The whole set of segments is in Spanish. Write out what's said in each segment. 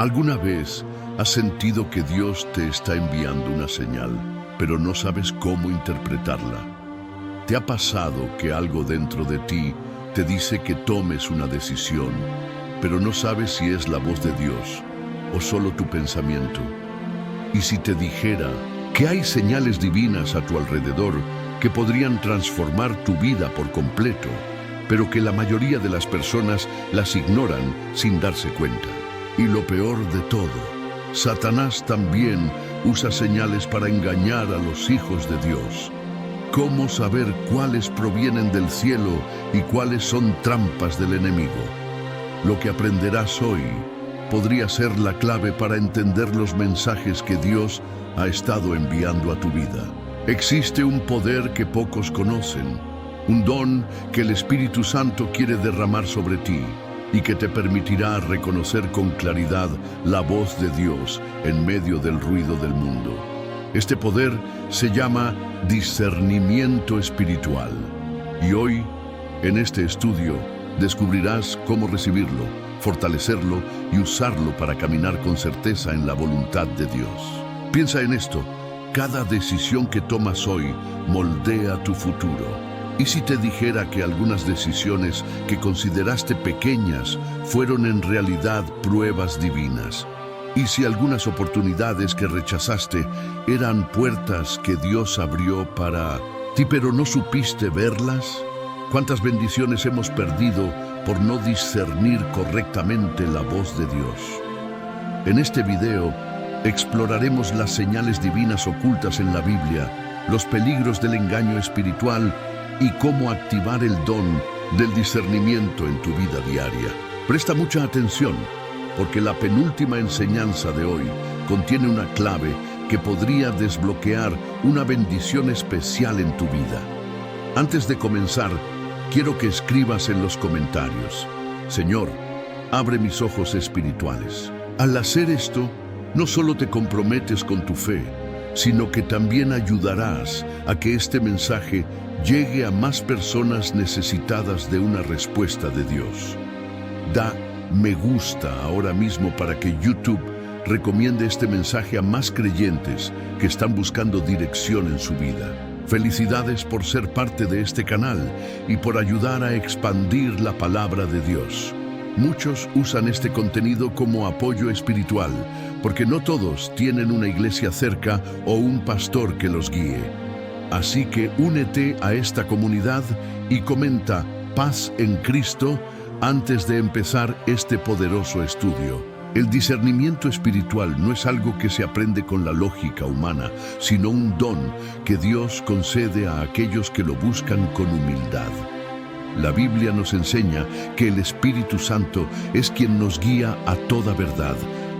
¿Alguna vez has sentido que Dios te está enviando una señal, pero no sabes cómo interpretarla? ¿Te ha pasado que algo dentro de ti te dice que tomes una decisión, pero no sabes si es la voz de Dios o solo tu pensamiento? Y si te dijera que hay señales divinas a tu alrededor que podrían transformar tu vida por completo, pero que la mayoría de las personas las ignoran sin darse cuenta. Y lo peor de todo, Satanás también usa señales para engañar a los hijos de Dios. ¿Cómo saber cuáles provienen del cielo y cuáles son trampas del enemigo? Lo que aprenderás hoy podría ser la clave para entender los mensajes que Dios ha estado enviando a tu vida. Existe un poder que pocos conocen, un don que el Espíritu Santo quiere derramar sobre ti y que te permitirá reconocer con claridad la voz de Dios en medio del ruido del mundo. Este poder se llama discernimiento espiritual. Y hoy, en este estudio, descubrirás cómo recibirlo, fortalecerlo y usarlo para caminar con certeza en la voluntad de Dios. Piensa en esto: cada decisión que tomas hoy moldea tu futuro. ¿Y si te dijera que algunas decisiones que consideraste pequeñas fueron en realidad pruebas divinas? ¿Y si algunas oportunidades que rechazaste eran puertas que Dios abrió para ti, pero no supiste verlas? ¿Cuántas bendiciones hemos perdido por no discernir correctamente la voz de Dios? En este video exploraremos las señales divinas ocultas en la Biblia, los peligros del engaño espiritual y cómo activar el don del discernimiento en tu vida diaria. Presta mucha atención, porque la penúltima enseñanza de hoy contiene una clave que podría desbloquear una bendición especial en tu vida. Antes de comenzar, quiero que escribas en los comentarios: Señor, abre mis ojos espirituales. Al hacer esto, no solo te comprometes con tu fe, sino que también ayudarás a que este mensaje llegue a más personas necesitadas de una respuesta de Dios. Da me gusta ahora mismo para que YouTube recomiende este mensaje a más creyentes que están buscando dirección en su vida. Felicidades por ser parte de este canal y por ayudar a expandir la palabra de Dios. Muchos usan este contenido como apoyo espiritual, porque no todos tienen una iglesia cerca o un pastor que los guíe. Así que únete a esta comunidad y comenta "Paz en Cristo" antes de empezar este poderoso estudio. El discernimiento espiritual no es algo que se aprende con la lógica humana, sino un don que Dios concede a aquellos que lo buscan con humildad. La Biblia nos enseña que el Espíritu Santo es quien nos guía a toda verdad,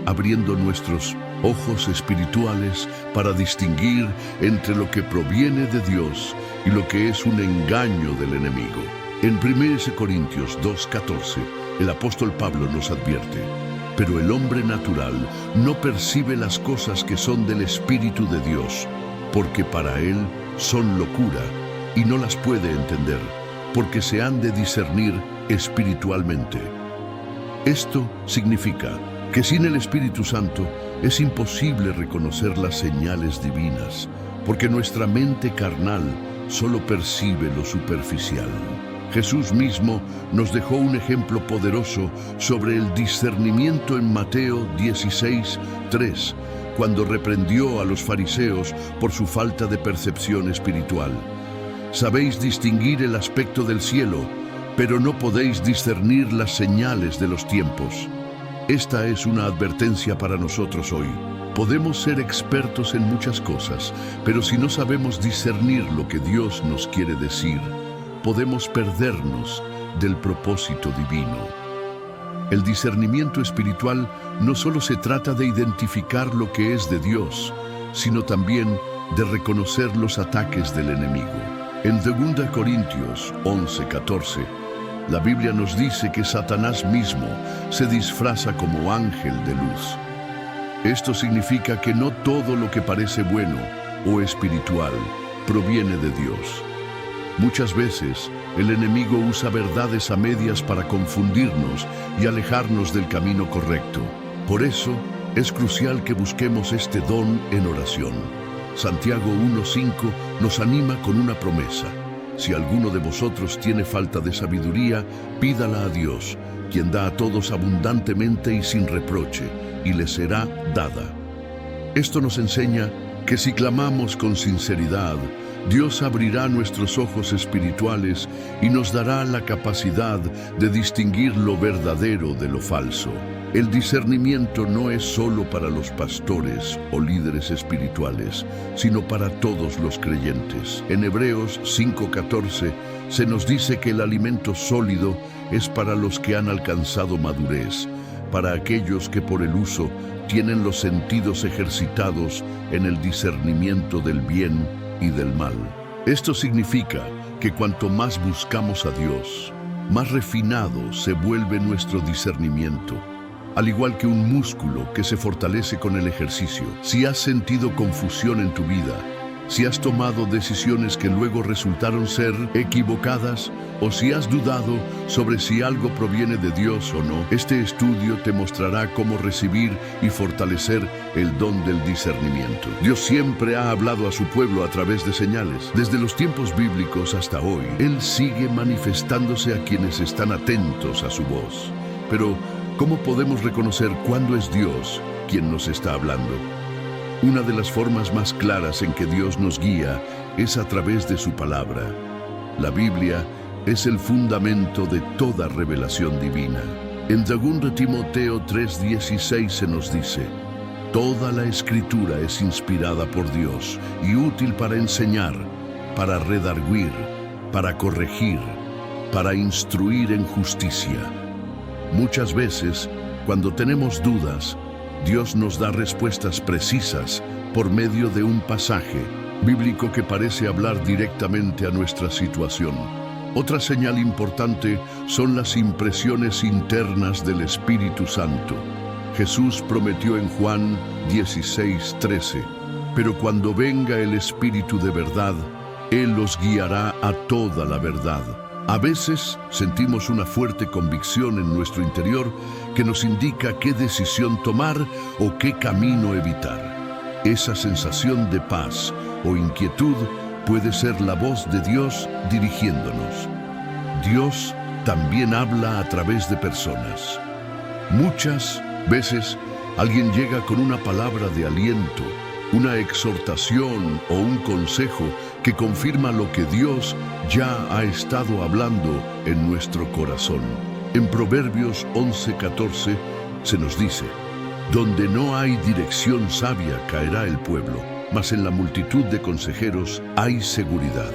abriendo nuestros ojos espirituales para distinguir entre lo que proviene de Dios y lo que es un engaño del enemigo. En 1 Corintios 2:14, el apóstol Pablo nos advierte: pero el hombre natural no percibe las cosas que son del Espíritu de Dios, porque para él son locura y no las puede entender, porque se han de discernir espiritualmente. Esto significa que sin el Espíritu Santo es imposible reconocer las señales divinas, porque nuestra mente carnal solo percibe lo superficial. Jesús mismo nos dejó un ejemplo poderoso sobre el discernimiento en Mateo 16:3, cuando reprendió a los fariseos por su falta de percepción espiritual. Sabéis distinguir el aspecto del cielo, pero no podéis discernir las señales de los tiempos. Esta es una advertencia para nosotros hoy. Podemos ser expertos en muchas cosas, pero si no sabemos discernir lo que Dios nos quiere decir, podemos perdernos del propósito divino. El discernimiento espiritual no solo se trata de identificar lo que es de Dios, sino también de reconocer los ataques del enemigo. En 2 Corintios 11:14, la Biblia nos dice que Satanás mismo se disfraza como ángel de luz. Esto significa que no todo lo que parece bueno o espiritual proviene de Dios. Muchas veces, el enemigo usa verdades a medias para confundirnos y alejarnos del camino correcto. Por eso, es crucial que busquemos este don en oración. Santiago 1:5 nos anima con una promesa. Si alguno de vosotros tiene falta de sabiduría, pídala a Dios, quien da a todos abundantemente y sin reproche, y le será dada. Esto nos enseña que si clamamos con sinceridad, Dios abrirá nuestros ojos espirituales y nos dará la capacidad de distinguir lo verdadero de lo falso. El discernimiento no es solo para los pastores o líderes espirituales, sino para todos los creyentes. En Hebreos 5:14 se nos dice que el alimento sólido es para los que han alcanzado madurez, para aquellos que por el uso tienen los sentidos ejercitados en el discernimiento del bien y del mal. Esto significa que cuanto más buscamos a Dios, más refinado se vuelve nuestro discernimiento. Al igual que un músculo que se fortalece con el ejercicio, si has sentido confusión en tu vida, si has tomado decisiones que luego resultaron ser equivocadas, o si has dudado sobre si algo proviene de Dios o no, este estudio te mostrará cómo recibir y fortalecer el don del discernimiento. Dios siempre ha hablado a su pueblo a través de señales. Desde los tiempos bíblicos hasta hoy, Él sigue manifestándose a quienes están atentos a su voz. Pero, ¿cómo podemos reconocer cuándo es Dios quien nos está hablando? Una de las formas más claras en que Dios nos guía es a través de su palabra. La Biblia es el fundamento de toda revelación divina. En 2 Timoteo 3:16 se nos dice: toda la Escritura es inspirada por Dios y útil para enseñar, para redarguir, para corregir, para instruir en justicia. Muchas veces, cuando tenemos dudas, Dios nos da respuestas precisas por medio de un pasaje bíblico que parece hablar directamente a nuestra situación. Otra señal importante son las impresiones internas del Espíritu Santo. Jesús prometió en Juan 16:13, pero cuando venga el Espíritu de verdad, Él los guiará a toda la verdad. A veces sentimos una fuerte convicción en nuestro interior que nos indica qué decisión tomar o qué camino evitar. Esa sensación de paz o inquietud puede ser la voz de Dios dirigiéndonos. Dios también habla a través de personas. Muchas veces alguien llega con una palabra de aliento, una exhortación o un consejo que confirma lo que Dios ya ha estado hablando en nuestro corazón. En Proverbios 11:14 se nos dice: donde no hay dirección sabia caerá el pueblo, mas en la multitud de consejeros hay seguridad.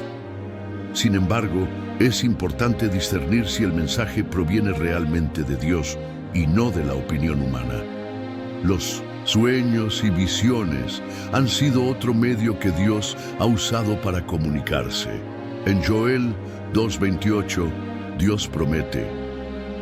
Sin embargo, es importante discernir si el mensaje proviene realmente de Dios y no de la opinión humana. Los sueños y visiones han sido otro medio que Dios ha usado para comunicarse. En Joel 2:28, Dios promete: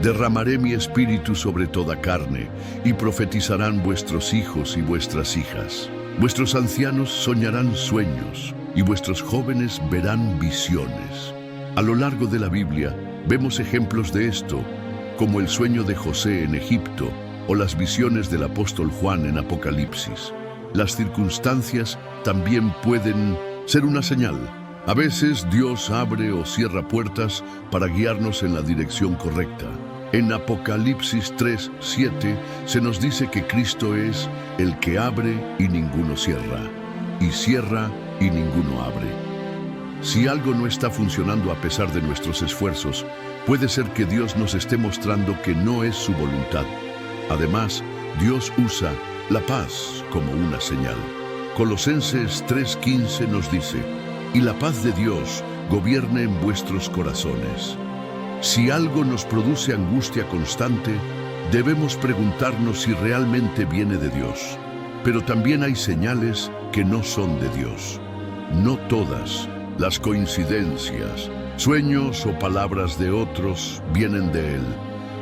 derramaré mi espíritu sobre toda carne, y profetizarán vuestros hijos y vuestras hijas. Vuestros ancianos soñarán sueños, y vuestros jóvenes verán visiones. A lo largo de la Biblia vemos ejemplos de esto, como el sueño de José en Egipto, o las visiones del apóstol Juan en Apocalipsis. Las circunstancias también pueden ser una señal. A veces Dios abre o cierra puertas para guiarnos en la dirección correcta. En Apocalipsis 3:7 se nos dice que Cristo es el que abre y ninguno cierra, y cierra y ninguno abre. Si algo no está funcionando a pesar de nuestros esfuerzos, puede ser que Dios nos esté mostrando que no es su voluntad. Además, Dios usa la paz como una señal. Colosenses 3:15 nos dice: y la paz de Dios gobierne en vuestros corazones. Si algo nos produce angustia constante, debemos preguntarnos si realmente viene de Dios. Pero también hay señales que no son de Dios. No todas las coincidencias, sueños o palabras de otros vienen de Él.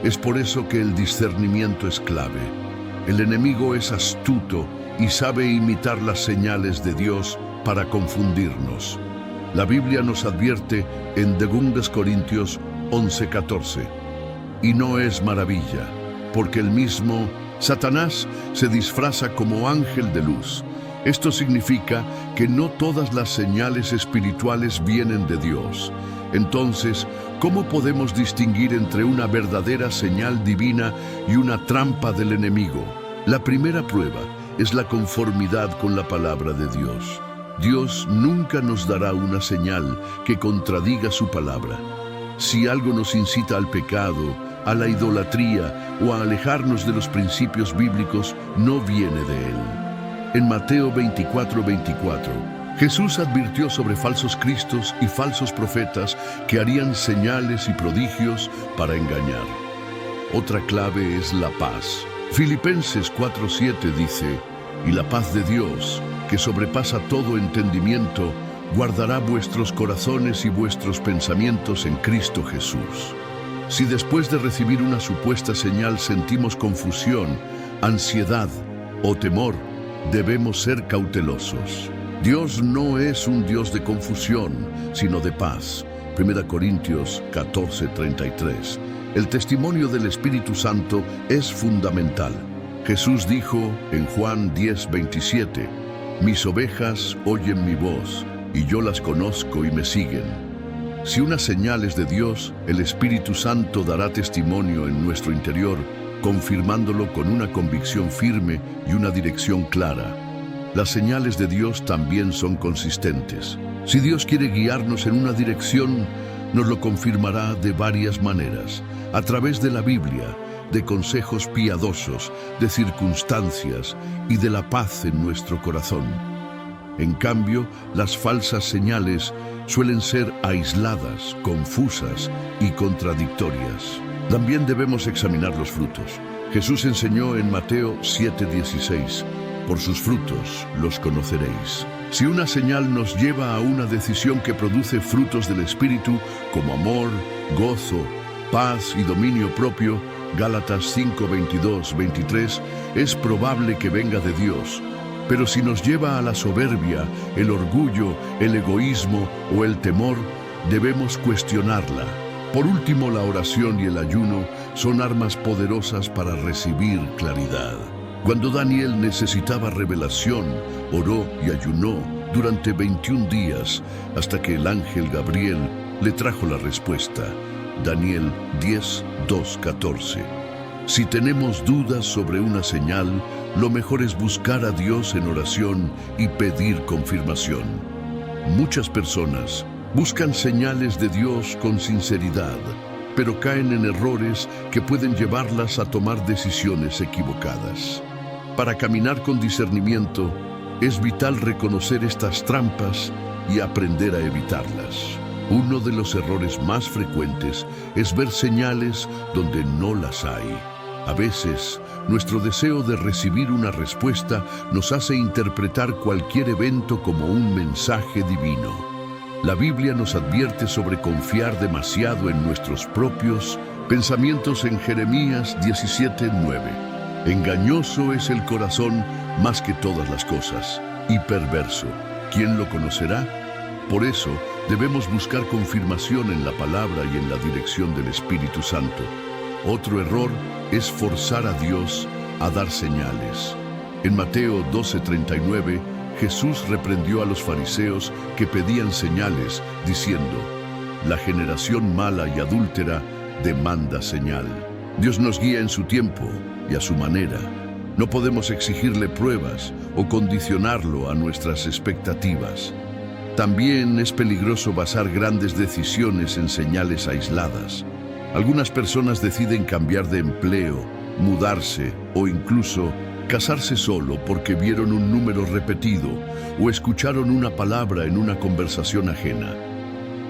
Es por eso que el discernimiento es clave. El enemigo es astuto y sabe imitar las señales de Dios para confundirnos. La Biblia nos advierte en 2 Corintios 11:14: y no es maravilla, porque el mismo Satanás se disfraza como ángel de luz. Esto significa que no todas las señales espirituales vienen de Dios. Entonces, ¿cómo podemos distinguir entre una verdadera señal divina y una trampa del enemigo? La primera prueba es la conformidad con la palabra de Dios. Dios nunca nos dará una señal que contradiga su palabra. Si algo nos incita al pecado, a la idolatría o a alejarnos de los principios bíblicos, no viene de Él. En Mateo 24:24, Jesús advirtió sobre falsos cristos y falsos profetas que harían señales y prodigios para engañar. Otra clave es la paz. Filipenses 4:7 dice, «Y la paz de Dios, que sobrepasa todo entendimiento, guardará vuestros corazones y vuestros pensamientos en Cristo Jesús». Si después de recibir una supuesta señal sentimos confusión, ansiedad o temor, debemos ser cautelosos. Dios no es un Dios de confusión, sino de paz. 1 Corintios 14:33. El testimonio del Espíritu Santo es fundamental. Jesús dijo en Juan 10:27, «Mis ovejas oyen mi voz, y yo las conozco y me siguen». Si una señal es de Dios, el Espíritu Santo dará testimonio en nuestro interior, confirmándolo con una convicción firme y una dirección clara. Las señales de Dios también son consistentes. Si Dios quiere guiarnos en una dirección, nos lo confirmará de varias maneras, a través de la Biblia, de consejos piadosos, de circunstancias y de la paz en nuestro corazón. En cambio, las falsas señales suelen ser aisladas, confusas y contradictorias. También debemos examinar los frutos. Jesús enseñó en Mateo 7:16, «Por sus frutos los conoceréis». Si una señal nos lleva a una decisión que produce frutos del Espíritu, como amor, gozo, paz y dominio propio, Gálatas 5:22-23, es probable que venga de Dios. Pero si nos lleva a la soberbia, el orgullo, el egoísmo o el temor, debemos cuestionarla. Por último, la oración y el ayuno son armas poderosas para recibir claridad. Cuando Daniel necesitaba revelación, oró y ayunó durante 21 días hasta que el ángel Gabriel le trajo la respuesta. Daniel 10:2-14. Si tenemos dudas sobre una señal, lo mejor es buscar a Dios en oración y pedir confirmación. Muchas personas buscan señales de Dios con sinceridad, pero caen en errores que pueden llevarlas a tomar decisiones equivocadas. Para caminar con discernimiento, es vital reconocer estas trampas y aprender a evitarlas. Uno de los errores más frecuentes es ver señales donde no las hay. A veces, nuestro deseo de recibir una respuesta nos hace interpretar cualquier evento como un mensaje divino. La Biblia nos advierte sobre confiar demasiado en nuestros propios pensamientos en Jeremías 17:9. Engañoso es el corazón más que todas las cosas, y perverso. ¿Quién lo conocerá? Por eso, debemos buscar confirmación en la palabra y en la dirección del Espíritu Santo. Otro error es forzar a Dios a dar señales. En Mateo 12:39, Jesús reprendió a los fariseos que pedían señales, diciendo, «La generación mala y adúltera demanda señal». Dios nos guía en su tiempo y a su manera. No podemos exigirle pruebas o condicionarlo a nuestras expectativas. También es peligroso basar grandes decisiones en señales aisladas. Algunas personas deciden cambiar de empleo, mudarse o incluso casarse solo porque vieron un número repetido o escucharon una palabra en una conversación ajena.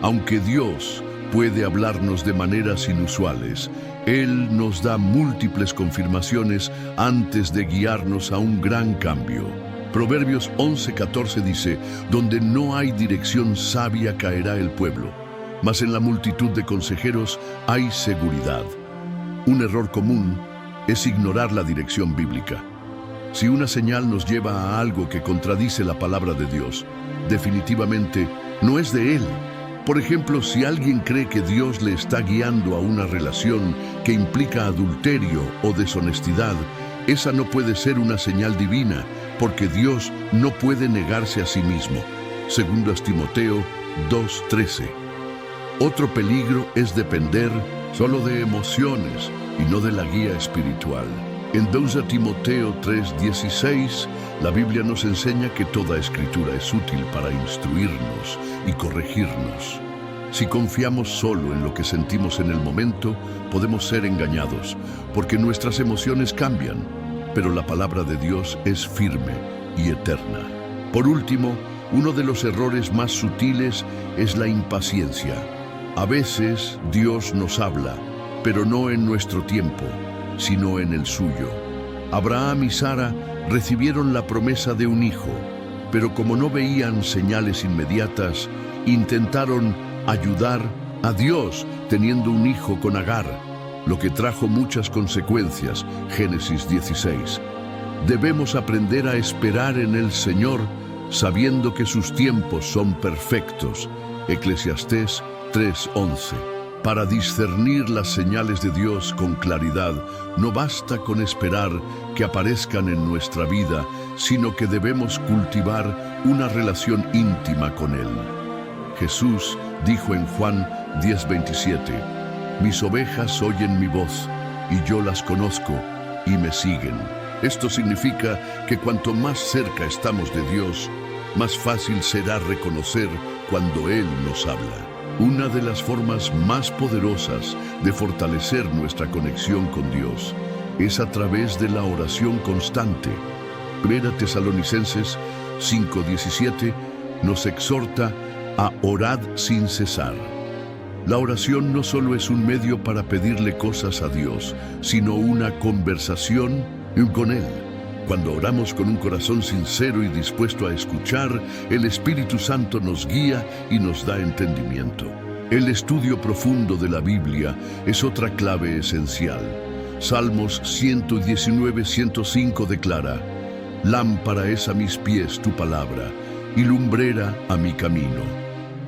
Aunque Dios puede hablarnos de maneras inusuales, Él nos da múltiples confirmaciones antes de guiarnos a un gran cambio. Proverbios 11:14 dice, «Donde no hay dirección sabia caerá el pueblo, mas en la multitud de consejeros hay seguridad». Un error común es ignorar la dirección bíblica. Si una señal nos lleva a algo que contradice la palabra de Dios, definitivamente no es de Él. Por ejemplo, si alguien cree que Dios le está guiando a una relación que implica adulterio o deshonestidad, Esa no puede ser una señal divina, porque Dios no puede negarse a sí mismo. 2 Timoteo 2:13. Otro peligro es depender solo de emociones y no de la guía espiritual. En 2 Timoteo 3:16, la Biblia nos enseña que toda escritura es útil para instruirnos y corregirnos. Si confiamos solo en lo que sentimos en el momento, podemos ser engañados, porque nuestras emociones cambian, pero la palabra de Dios es firme y eterna. Por último, uno de los errores más sutiles es la impaciencia. A veces Dios nos habla, pero no en nuestro tiempo, sino en el suyo. Abraham y Sara recibieron la promesa de un hijo, pero como no veían señales inmediatas, intentaron ayudar a Dios teniendo un hijo con Agar, lo que trajo muchas consecuencias. Génesis 16. Debemos aprender a esperar en el Señor, sabiendo que sus tiempos son perfectos. Eclesiastés 3:11. Para discernir las señales de Dios con claridad, no basta con esperar que aparezcan en nuestra vida, sino que debemos cultivar una relación íntima con Él. Jesús dijo en Juan 10:27, «Mis ovejas oyen mi voz, y yo las conozco, y me siguen». Esto significa que cuanto más cerca estamos de Dios, más fácil será reconocer cuando Él nos habla. Una de las formas más poderosas de fortalecer nuestra conexión con Dios es a través de la oración constante. 1 Tesalonicenses 5:17 nos exhorta a orad sin cesar. La oración no solo es un medio para pedirle cosas a Dios, sino una conversación con Él. Cuando oramos con un corazón sincero y dispuesto a escuchar, el Espíritu Santo nos guía y nos da entendimiento. El estudio profundo de la Biblia es otra clave esencial. Salmos 119:105 declara, «Lámpara es a mis pies tu palabra, y lumbrera a mi camino».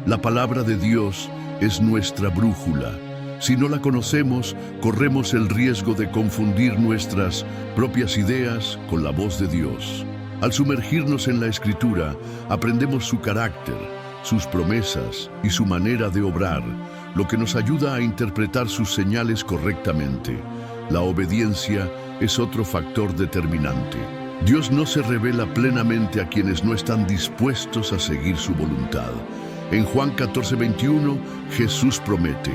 La palabra de Dios es nuestra brújula. Si no la conocemos, corremos el riesgo de confundir nuestras propias ideas con la voz de Dios. Al sumergirnos en la Escritura, aprendemos su carácter, sus promesas y su manera de obrar, lo que nos ayuda a interpretar sus señales correctamente. La obediencia es otro factor determinante. Dios no se revela plenamente a quienes no están dispuestos a seguir su voluntad. En Juan 14:21, Jesús promete,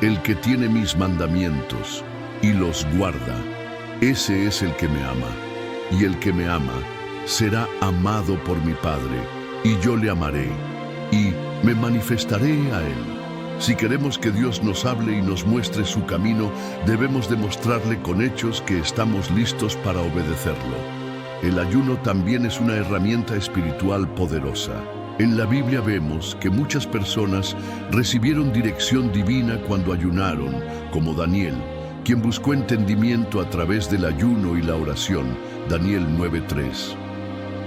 «El que tiene mis mandamientos y los guarda, ese es el que me ama, y el que me ama será amado por mi Padre, y yo le amaré, y me manifestaré a él». Si queremos que Dios nos hable y nos muestre su camino, debemos demostrarle con hechos que estamos listos para obedecerlo. El ayuno también es una herramienta espiritual poderosa. En la Biblia vemos que muchas personas recibieron dirección divina cuando ayunaron, como Daniel, quien buscó entendimiento a través del ayuno y la oración. Daniel 9:3.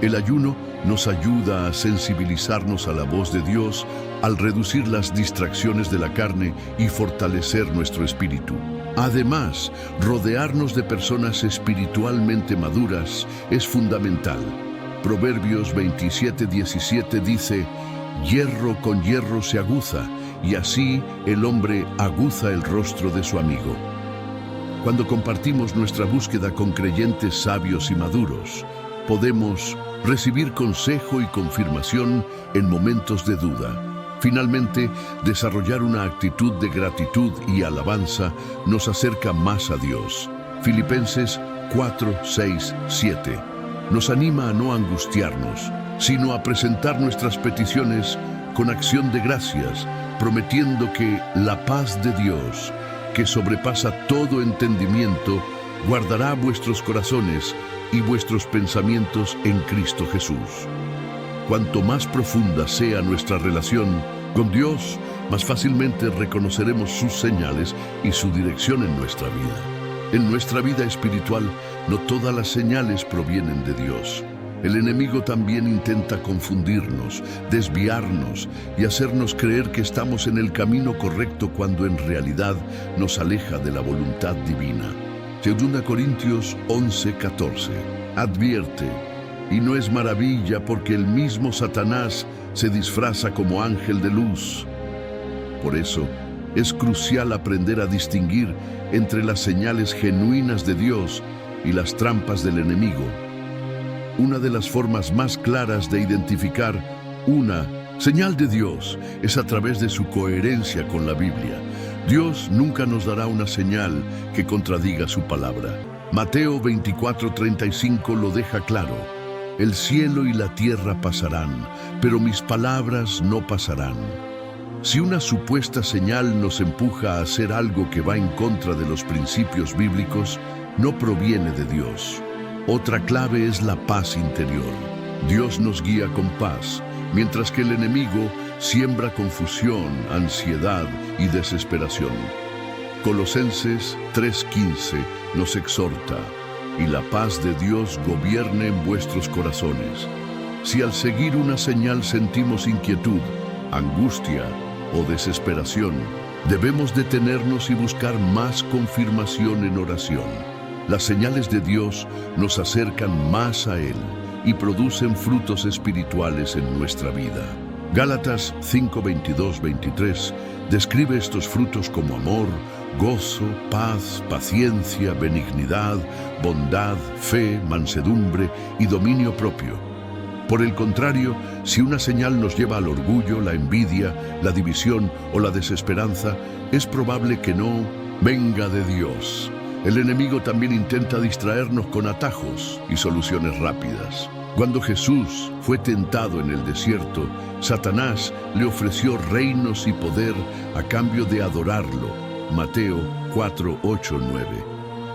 El ayuno nos ayuda a sensibilizarnos a la voz de Dios al reducir las distracciones de la carne y fortalecer nuestro espíritu. Además, rodearnos de personas espiritualmente maduras es fundamental. Proverbios 27:17 dice, «Hierro con hierro se aguza, y así el hombre aguza el rostro de su amigo». Cuando compartimos nuestra búsqueda con creyentes sabios y maduros, podemos recibir consejo y confirmación en momentos de duda. Finalmente, desarrollar una actitud de gratitud y alabanza nos acerca más a Dios. Filipenses 4:6-7 nos anima a no angustiarnos, sino a presentar nuestras peticiones con acción de gracias, prometiendo que la paz de Dios, que sobrepasa todo entendimiento, guardará vuestros corazones y vuestros pensamientos en Cristo Jesús. Cuanto más profunda sea nuestra relación con Dios, más fácilmente reconoceremos sus señales y su dirección en nuestra vida. En nuestra vida espiritual, no todas las señales provienen de Dios. El enemigo también intenta confundirnos, desviarnos y hacernos creer que estamos en el camino correcto cuando en realidad nos aleja de la voluntad divina. 2 Corintios 11:14. Advierte, y no es maravilla porque el mismo Satanás se disfraza como ángel de luz. Por eso, es crucial aprender a distinguir entre las señales genuinas de Dios y las trampas del enemigo. Una de las formas más claras de identificar una señal de Dios es a través de su coherencia con la Biblia. Dios nunca nos dará una señal que contradiga su palabra. Mateo 24:35 lo deja claro. El cielo y la tierra pasarán, pero mis palabras no pasarán. Si una supuesta señal nos empuja a hacer algo que va en contra de los principios bíblicos, no proviene de Dios. Otra clave es la paz interior. Dios nos guía con paz, mientras que el enemigo siembra confusión, ansiedad y desesperación. Colosenses 3:15 nos exhorta, y la paz de Dios gobierne en vuestros corazones. Si al seguir una señal sentimos inquietud, angustia o desesperación, debemos detenernos y buscar más confirmación en oración. Las señales de Dios nos acercan más a Él y producen frutos espirituales en nuestra vida. Gálatas 5:22-23 describe estos frutos como amor, gozo, paz, paciencia, benignidad, bondad, fe, mansedumbre y dominio propio. Por el contrario, si una señal nos lleva al orgullo, la envidia, la división o la desesperanza, es probable que no venga de Dios. El enemigo también intenta distraernos con atajos y soluciones rápidas. Cuando Jesús fue tentado en el desierto, Satanás le ofreció reinos y poder a cambio de adorarlo. Mateo 4:8-9.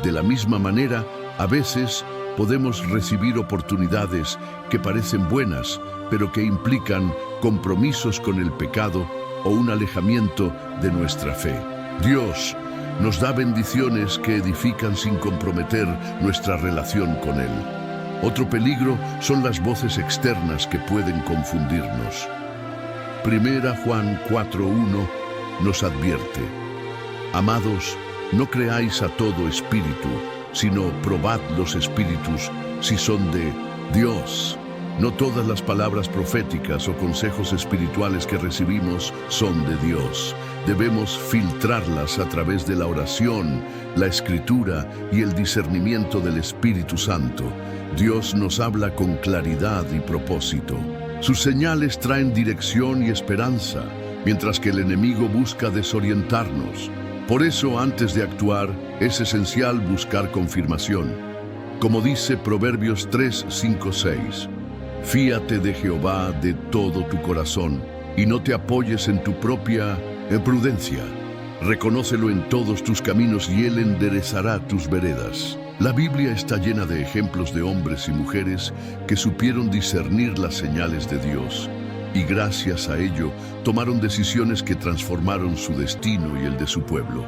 De la misma manera, a veces podemos recibir oportunidades que parecen buenas, pero que implican compromisos con el pecado o un alejamiento de nuestra fe. Dios nos da bendiciones que edifican sin comprometer nuestra relación con Él. Otro peligro son las voces externas que pueden confundirnos. 1 Juan 4:1 nos advierte: Amados, no creáis a todo espíritu, sino probad los espíritus si son de Dios. No todas las palabras proféticas o consejos espirituales que recibimos son de Dios. Debemos filtrarlas a través de la oración, la escritura y el discernimiento del Espíritu Santo. Dios nos habla con claridad y propósito. Sus señales traen dirección y esperanza, mientras que el enemigo busca desorientarnos. Por eso, antes de actuar, es esencial buscar confirmación. Como dice Proverbios 3:5-6, fíate de Jehová de todo tu corazón y no te apoyes en tu propia prudencia. Reconócelo en todos tus caminos y Él enderezará tus veredas. La Biblia está llena de ejemplos de hombres y mujeres que supieron discernir las señales de Dios y gracias a ello tomaron decisiones que transformaron su destino y el de su pueblo.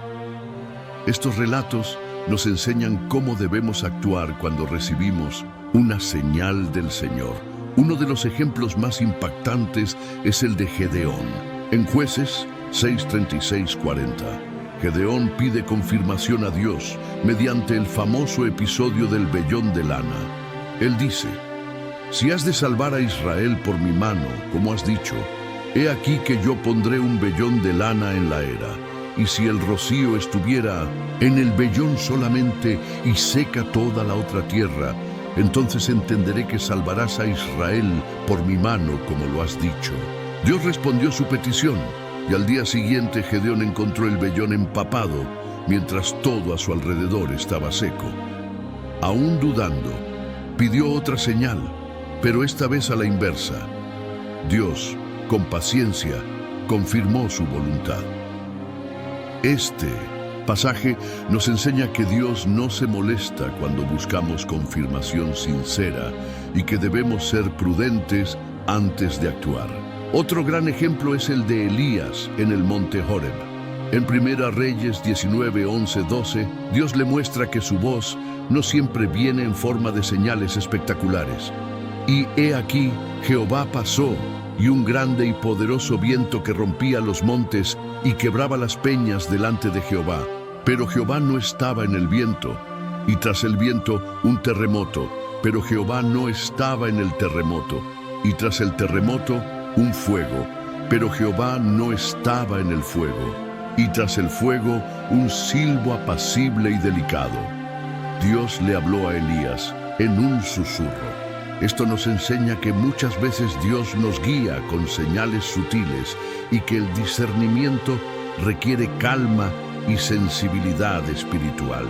Estos relatos nos enseñan cómo debemos actuar cuando recibimos una señal del Señor. Uno de los ejemplos más impactantes es el de Gedeón. En Jueces 6:36-40, Gedeón pide confirmación a Dios mediante el famoso episodio del vellón de lana. Él dice: si has de salvar a Israel por mi mano, como has dicho, he aquí que yo pondré un vellón de lana en la era, y si el rocío estuviera en el vellón solamente y seca toda la otra tierra, entonces entenderé que salvarás a Israel por mi mano, como lo has dicho. Dios respondió su petición, y al día siguiente Gedeón encontró el vellón empapado, mientras todo a su alrededor estaba seco. Aún dudando, pidió otra señal, pero esta vez a la inversa. Dios, con paciencia, confirmó su voluntad. Este pasaje nos enseña que Dios no se molesta cuando buscamos confirmación sincera y que debemos ser prudentes antes de actuar. Otro gran ejemplo es el de Elías en el monte Horeb. En 1 Reyes 19:11-12, Dios le muestra que su voz no siempre viene en forma de señales espectaculares. Y he aquí, Jehová pasó, y un grande y poderoso viento que rompía los montes y quebraba las peñas delante de Jehová. Pero Jehová no estaba en el viento. Y tras el viento, un terremoto, pero Jehová no estaba en el terremoto. Y tras el terremoto, un fuego, pero Jehová no estaba en el fuego. Y tras el fuego, un silbo apacible y delicado. Dios le habló a Elías en un susurro. Esto nos enseña que muchas veces Dios nos guía con señales sutiles y que el discernimiento requiere calma y sensibilidad espiritual.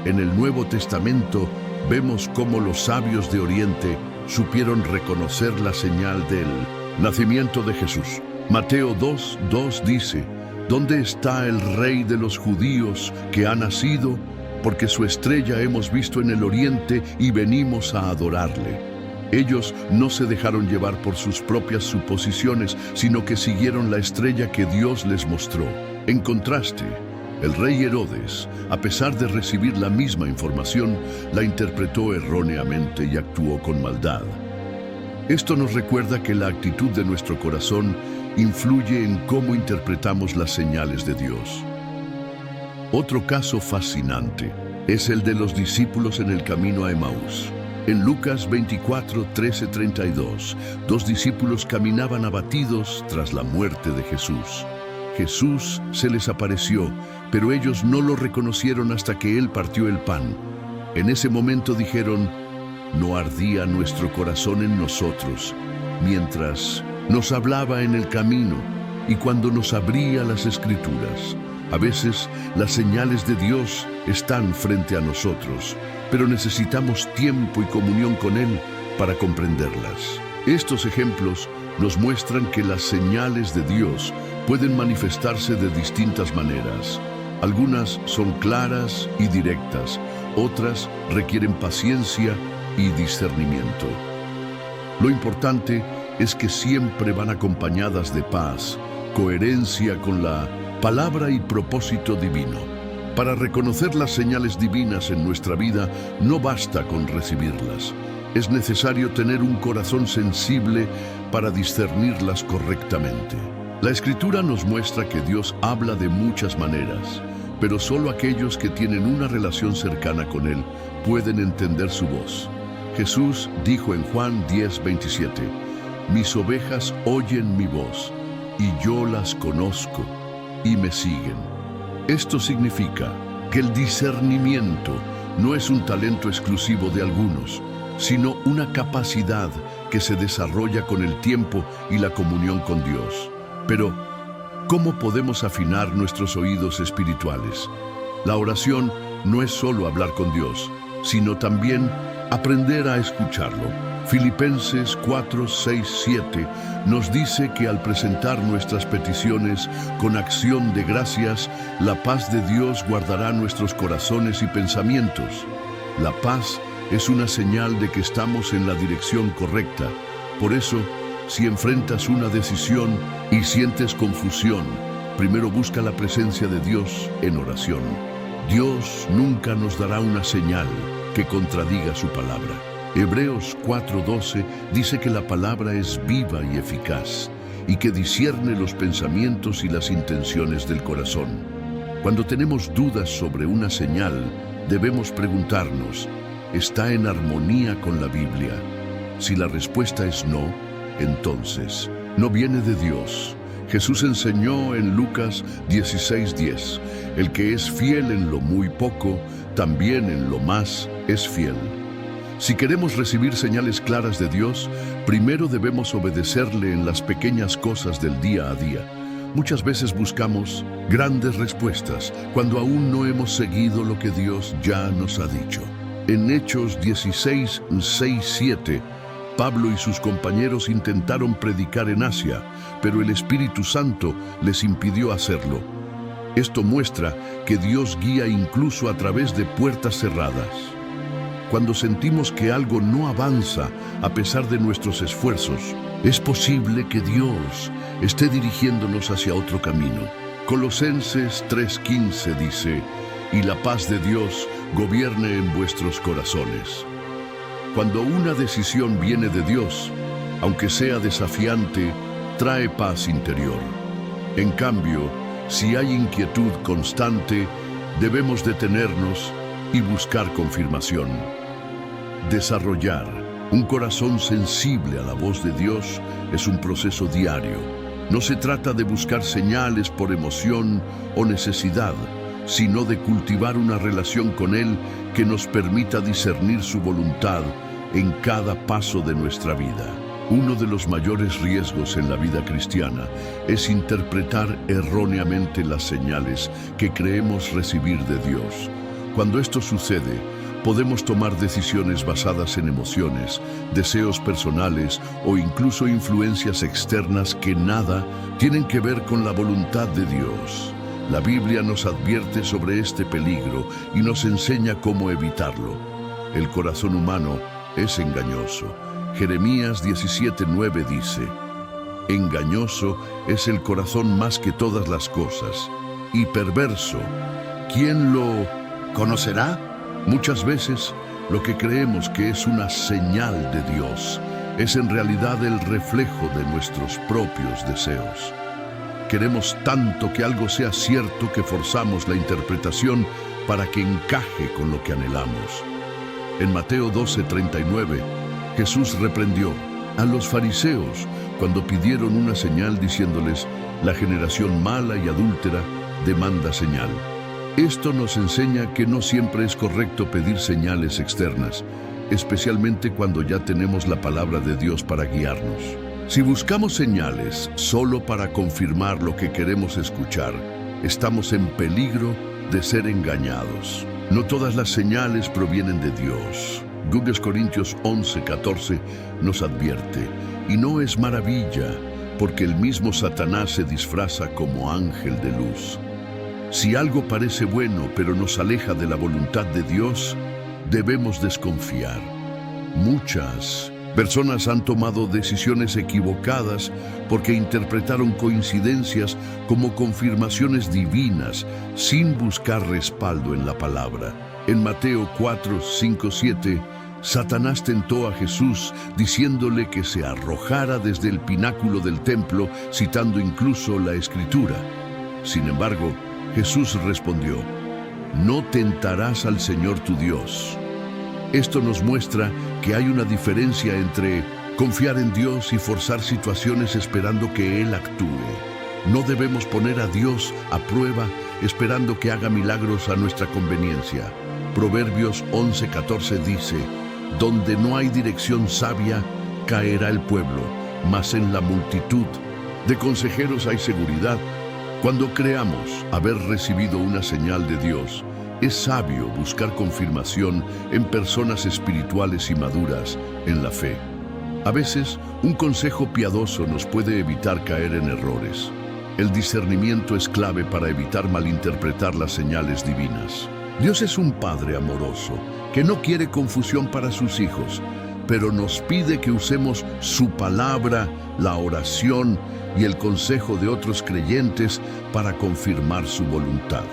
En el Nuevo Testamento vemos cómo los sabios de Oriente supieron reconocer la señal del nacimiento de Jesús. Mateo 2:2 dice: ¿Dónde está el Rey de los judíos que ha nacido? Porque su estrella hemos visto en el Oriente y venimos a adorarle. Ellos no se dejaron llevar por sus propias suposiciones, sino que siguieron la estrella que Dios les mostró. En contraste, el rey Herodes, a pesar de recibir la misma información, la interpretó erróneamente y actuó con maldad. Esto nos recuerda que la actitud de nuestro corazón influye en cómo interpretamos las señales de Dios. Otro caso fascinante es el de los discípulos en el camino a Emaús. En Lucas 24:13-32, dos discípulos caminaban abatidos tras la muerte de Jesús. Jesús se les apareció, pero ellos no lo reconocieron hasta que Él partió el pan. En ese momento dijeron: ¿no ardía nuestro corazón en nosotros mientras nos hablaba en el camino y cuando nos abría las Escrituras? A veces las señales de Dios están frente a nosotros, pero necesitamos tiempo y comunión con Él para comprenderlas. Estos ejemplos nos muestran que las señales de Dios pueden manifestarse de distintas maneras. Algunas son claras y directas, otras requieren paciencia y discernimiento. Lo importante es que siempre van acompañadas de paz, coherencia con la palabra y propósito divino. Para reconocer las señales divinas en nuestra vida, no basta con recibirlas. Es necesario tener un corazón sensible para discernirlas correctamente. La Escritura nos muestra que Dios habla de muchas maneras, pero solo aquellos que tienen una relación cercana con Él pueden entender su voz. Jesús dijo en Juan 10:27, «Mis ovejas oyen mi voz, y yo las conozco, y me siguen». Esto significa que el discernimiento no es un talento exclusivo de algunos, sino una capacidad que se desarrolla con el tiempo y la comunión con Dios. Pero, ¿cómo podemos afinar nuestros oídos espirituales? La oración no es solo hablar con Dios, sino también aprender a escucharlo. Filipenses 4:6-7 nos dice que al presentar nuestras peticiones con acción de gracias, la paz de Dios guardará nuestros corazones y pensamientos. La paz es una señal de que estamos en la dirección correcta. Por eso, si enfrentas una decisión y sientes confusión, primero busca la presencia de Dios en oración. Dios nunca nos dará una señal que contradiga su palabra. Hebreos 4:12 dice que la palabra es viva y eficaz y que discierne los pensamientos y las intenciones del corazón. Cuando tenemos dudas sobre una señal, debemos preguntarnos, ¿está en armonía con la Biblia? Si la respuesta es no, entonces no viene de Dios. Jesús enseñó en Lucas 16:10, el que es fiel en lo muy poco, también en lo más es fiel. Si queremos recibir señales claras de Dios, primero debemos obedecerle en las pequeñas cosas del día a día. Muchas veces buscamos grandes respuestas cuando aún no hemos seguido lo que Dios ya nos ha dicho. En Hechos 16:6-7, Pablo y sus compañeros intentaron predicar en Asia, pero el Espíritu Santo les impidió hacerlo. Esto muestra que Dios guía incluso a través de puertas cerradas. Cuando sentimos que algo no avanza a pesar de nuestros esfuerzos, es posible que Dios esté dirigiéndonos hacia otro camino. Colosenses 3:15 dice, «Y la paz de Dios gobierne en vuestros corazones». Cuando una decisión viene de Dios, aunque sea desafiante, trae paz interior. En cambio, si hay inquietud constante, debemos detenernos y buscar confirmación. Desarrollar un corazón sensible a la voz de Dios es un proceso diario. No se trata de buscar señales por emoción o necesidad, sino de cultivar una relación con Él que nos permita discernir su voluntad en cada paso de nuestra vida. Uno de los mayores riesgos en la vida cristiana es interpretar erróneamente las señales que creemos recibir de Dios. Cuando esto sucede, podemos tomar decisiones basadas en emociones, deseos personales o incluso influencias externas que nada tienen que ver con la voluntad de Dios. La Biblia nos advierte sobre este peligro y nos enseña cómo evitarlo. El corazón humano es engañoso. Jeremías 17:9 dice: engañoso es el corazón más que todas las cosas, y perverso, ¿quién lo conocerá? Muchas veces, lo que creemos que es una señal de Dios es en realidad el reflejo de nuestros propios deseos. Queremos tanto que algo sea cierto que forzamos la interpretación para que encaje con lo que anhelamos. En Mateo 12:39, Jesús reprendió a los fariseos cuando pidieron una señal diciéndoles: la generación mala y adúltera demanda señal. Esto nos enseña que no siempre es correcto pedir señales externas, especialmente cuando ya tenemos la palabra de Dios para guiarnos. Si buscamos señales solo para confirmar lo que queremos escuchar, estamos en peligro de ser engañados. No todas las señales provienen de Dios. 2 Corintios 11:14 nos advierte: y no es maravilla, porque el mismo Satanás se disfraza como ángel de luz. Si algo parece bueno pero nos aleja de la voluntad de Dios, debemos desconfiar. Muchas personas han tomado decisiones equivocadas porque interpretaron coincidencias como confirmaciones divinas sin buscar respaldo en la palabra. En Mateo 4:5-7, Satanás tentó a Jesús diciéndole que se arrojara desde el pináculo del templo, citando incluso la Escritura. Sin embargo, Jesús respondió: no tentarás al Señor tu Dios. Esto nos muestra que hay una diferencia entre confiar en Dios y forzar situaciones esperando que Él actúe. No debemos poner a Dios a prueba esperando que haga milagros a nuestra conveniencia. Proverbios 11:14 dice: donde no hay dirección sabia, caerá el pueblo, mas en la multitud de consejeros hay seguridad. Cuando creamos haber recibido una señal de Dios, es sabio buscar confirmación en personas espirituales y maduras en la fe. A veces, un consejo piadoso nos puede evitar caer en errores. El discernimiento es clave para evitar malinterpretar las señales divinas. Dios es un Padre amoroso que no quiere confusión para sus hijos, pero nos pide que usemos su palabra, la oración y el consejo de otros creyentes para confirmar su voluntad.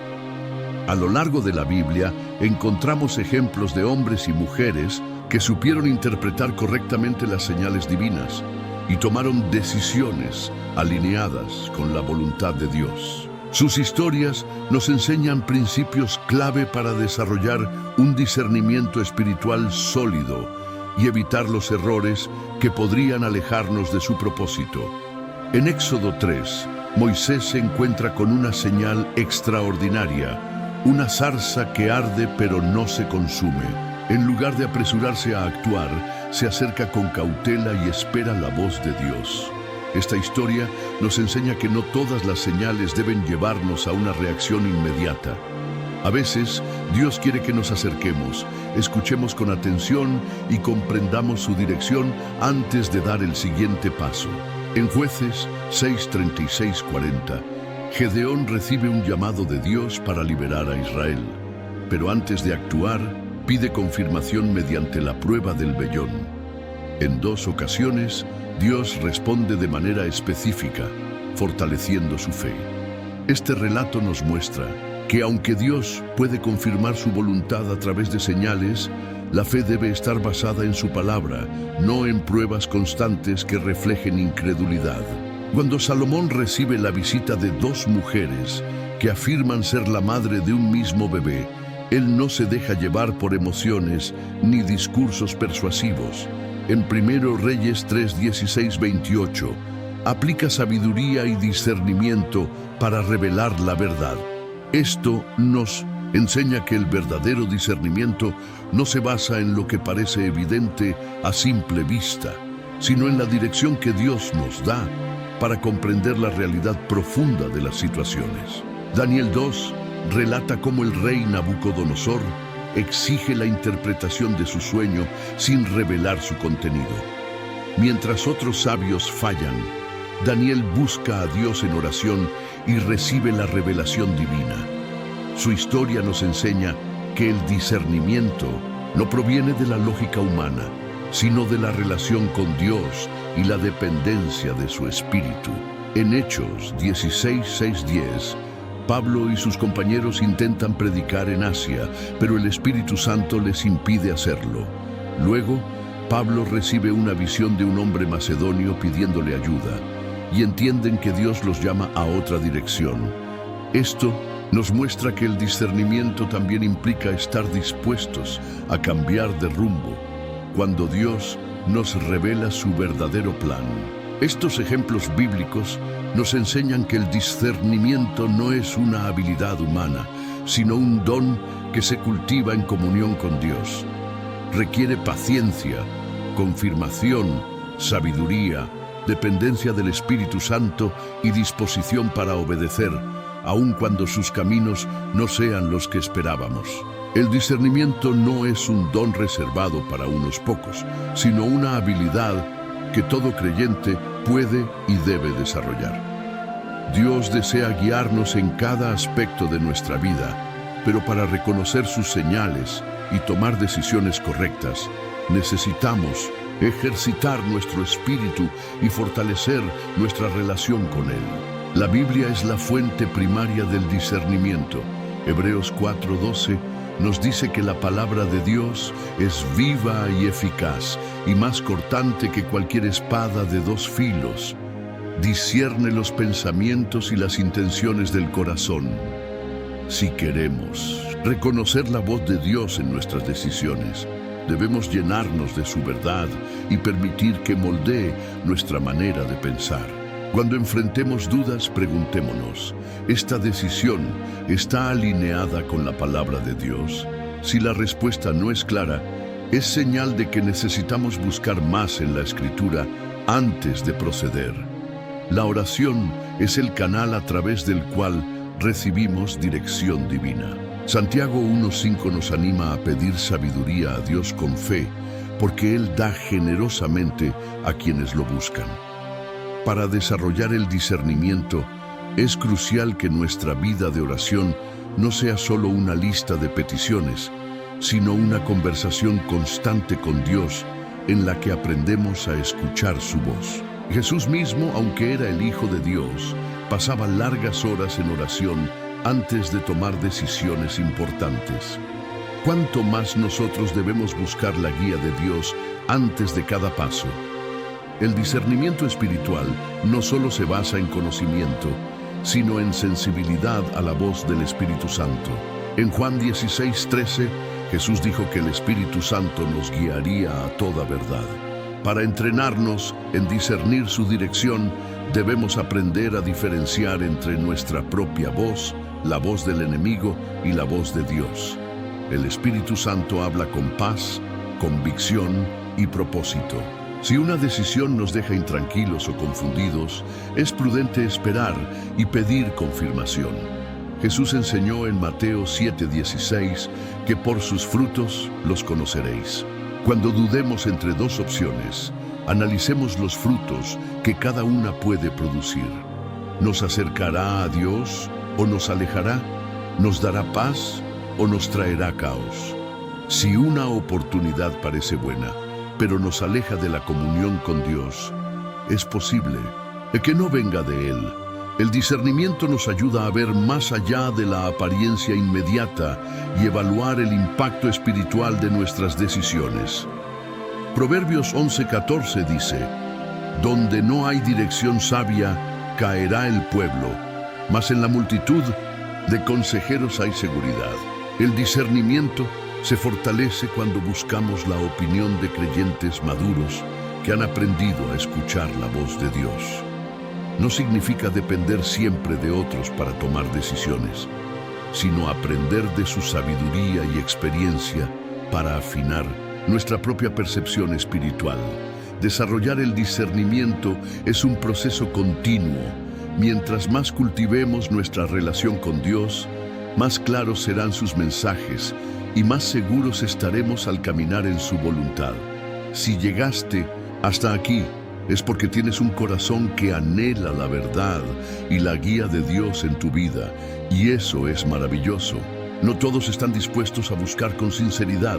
A lo largo de la Biblia encontramos ejemplos de hombres y mujeres que supieron interpretar correctamente las señales divinas y tomaron decisiones alineadas con la voluntad de Dios. Sus historias nos enseñan principios clave para desarrollar un discernimiento espiritual sólido y evitar los errores que podrían alejarnos de su propósito. En Éxodo 3, Moisés se encuentra con una señal extraordinaria, una zarza que arde pero no se consume. En lugar de apresurarse a actuar, se acerca con cautela y espera la voz de Dios. Esta historia nos enseña que no todas las señales deben llevarnos a una reacción inmediata. A veces, Dios quiere que nos acerquemos, escuchemos con atención y comprendamos su dirección antes de dar el siguiente paso. En Jueces 6:36-40, Gedeón recibe un llamado de Dios para liberar a Israel, pero antes de actuar, pide confirmación mediante la prueba del vellón. En 2 ocasiones, Dios responde de manera específica, fortaleciendo su fe. Este relato nos muestra que aunque Dios puede confirmar su voluntad a través de señales, la fe debe estar basada en su palabra, no en pruebas constantes que reflejen incredulidad. Cuando Salomón recibe la visita de 2 mujeres que afirman ser la madre de un mismo bebé, Él no se deja llevar por emociones ni discursos persuasivos. En 1 Reyes 3, 16, 28, aplica sabiduría y discernimiento para revelar la verdad. Esto nos enseña que el verdadero discernimiento no se basa en lo que parece evidente a simple vista, sino en la dirección que Dios nos da para comprender la realidad profunda de las situaciones. Daniel 2 relata cómo el rey Nabucodonosor exige la interpretación de su sueño sin revelar su contenido. Mientras otros sabios fallan, Daniel busca a Dios en oración y recibe la revelación divina. Su historia nos enseña que el discernimiento no proviene de la lógica humana, sino de la relación con Dios y la dependencia de su Espíritu. En Hechos 16, 6, 10, Pablo y sus compañeros intentan predicar en Asia, pero el Espíritu Santo les impide hacerlo. Luego, Pablo recibe una visión de un hombre macedonio pidiéndole ayuda, y entienden que Dios los llama a otra dirección. Esto nos muestra que el discernimiento también implica estar dispuestos a cambiar de rumbo cuando Dios nos revela su verdadero plan. Estos ejemplos bíblicos nos enseñan que el discernimiento no es una habilidad humana, sino un don que se cultiva en comunión con Dios. Requiere paciencia, confirmación, sabiduría, dependencia del Espíritu Santo y disposición para obedecer, aun cuando sus caminos no sean los que esperábamos. El discernimiento no es un don reservado para unos pocos, sino una habilidad que todo creyente puede y debe desarrollar. Dios desea guiarnos en cada aspecto de nuestra vida, pero para reconocer sus señales y tomar decisiones correctas, necesitamos ejercitar nuestro espíritu y fortalecer nuestra relación con Él. La Biblia es la fuente primaria del discernimiento. Hebreos 4:12 nos dice que la palabra de Dios es viva y eficaz y más cortante que cualquier espada de dos filos. Discierne los pensamientos y las intenciones del corazón. Si queremos reconocer la voz de Dios en nuestras decisiones, debemos llenarnos de su verdad y permitir que moldee nuestra manera de pensar. Cuando enfrentemos dudas, preguntémonos, ¿esta decisión está alineada con la palabra de Dios? Si la respuesta no es clara, es señal de que necesitamos buscar más en la Escritura antes de proceder. La oración es el canal a través del cual recibimos dirección divina. Santiago 1:5 nos anima a pedir sabiduría a Dios con fe, porque Él da generosamente a quienes lo buscan. Para desarrollar el discernimiento, es crucial que nuestra vida de oración no sea solo una lista de peticiones, sino una conversación constante con Dios en la que aprendemos a escuchar su voz. Jesús mismo, aunque era el Hijo de Dios, pasaba largas horas en oración antes de tomar decisiones importantes. ¿Cuánto más nosotros debemos buscar la guía de Dios antes de cada paso? El discernimiento espiritual no solo se basa en conocimiento, sino en sensibilidad a la voz del Espíritu Santo. En Juan 16:13, Jesús dijo que el Espíritu Santo nos guiaría a toda verdad. Para entrenarnos en discernir su dirección, debemos aprender a diferenciar entre nuestra propia voz, la voz del enemigo y la voz de Dios. El Espíritu Santo habla con paz, convicción y propósito. Si una decisión nos deja intranquilos o confundidos, es prudente esperar y pedir confirmación. Jesús enseñó en Mateo 7:16 que por sus frutos los conoceréis. Cuando dudemos entre dos opciones, analicemos los frutos que cada una puede producir. ¿Nos acercará a Dios o nos alejará? ¿Nos dará paz o nos traerá caos? Si una oportunidad parece buena, pero nos aleja de la comunión con Dios, es posible que no venga de Él. El discernimiento nos ayuda a ver más allá de la apariencia inmediata y evaluar el impacto espiritual de nuestras decisiones. Proverbios 11:14 dice: «Donde no hay dirección sabia, caerá el pueblo, mas en la multitud de consejeros hay seguridad». El discernimiento se fortalece cuando buscamos la opinión de creyentes maduros que han aprendido a escuchar la voz de Dios. No significa depender siempre de otros para tomar decisiones, sino aprender de su sabiduría y experiencia para afinar nuestra propia percepción espiritual. Desarrollar el discernimiento es un proceso continuo. Mientras más cultivemos nuestra relación con Dios, más claros serán sus mensajes y más seguros estaremos al caminar en su voluntad. Si llegaste hasta aquí, es porque tienes un corazón que anhela la verdad y la guía de Dios en tu vida, y eso es maravilloso. No todos están dispuestos a buscar con sinceridad,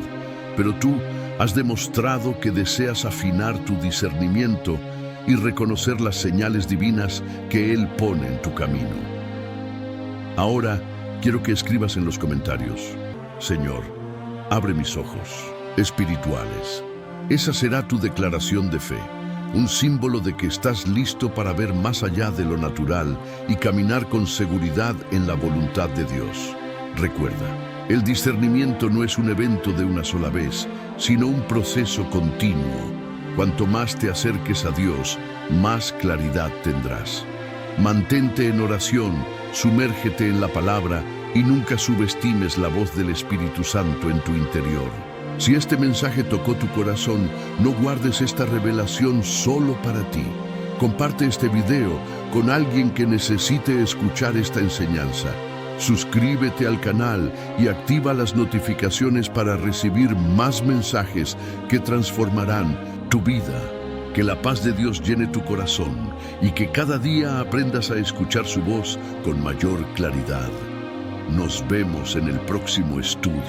pero tú has demostrado que deseas afinar tu discernimiento y reconocer las señales divinas que Él pone en tu camino. Ahora, quiero que escribas en los comentarios: Señor, abre mis ojos espirituales. Esa será tu declaración de fe, un símbolo de que estás listo para ver más allá de lo natural y caminar con seguridad en la voluntad de Dios. Recuerda, el discernimiento no es un evento de una sola vez, sino un proceso continuo. Cuanto más te acerques a Dios, más claridad tendrás. Mantente en oración, sumérgete en la palabra y nunca subestimes la voz del Espíritu Santo en tu interior. Si este mensaje tocó tu corazón, no guardes esta revelación solo para ti. Comparte este video con alguien que necesite escuchar esta enseñanza. Suscríbete al canal y activa las notificaciones para recibir más mensajes que transformarán tu vida. Que la paz de Dios llene tu corazón y que cada día aprendas a escuchar su voz con mayor claridad. Nos vemos en el próximo estudio.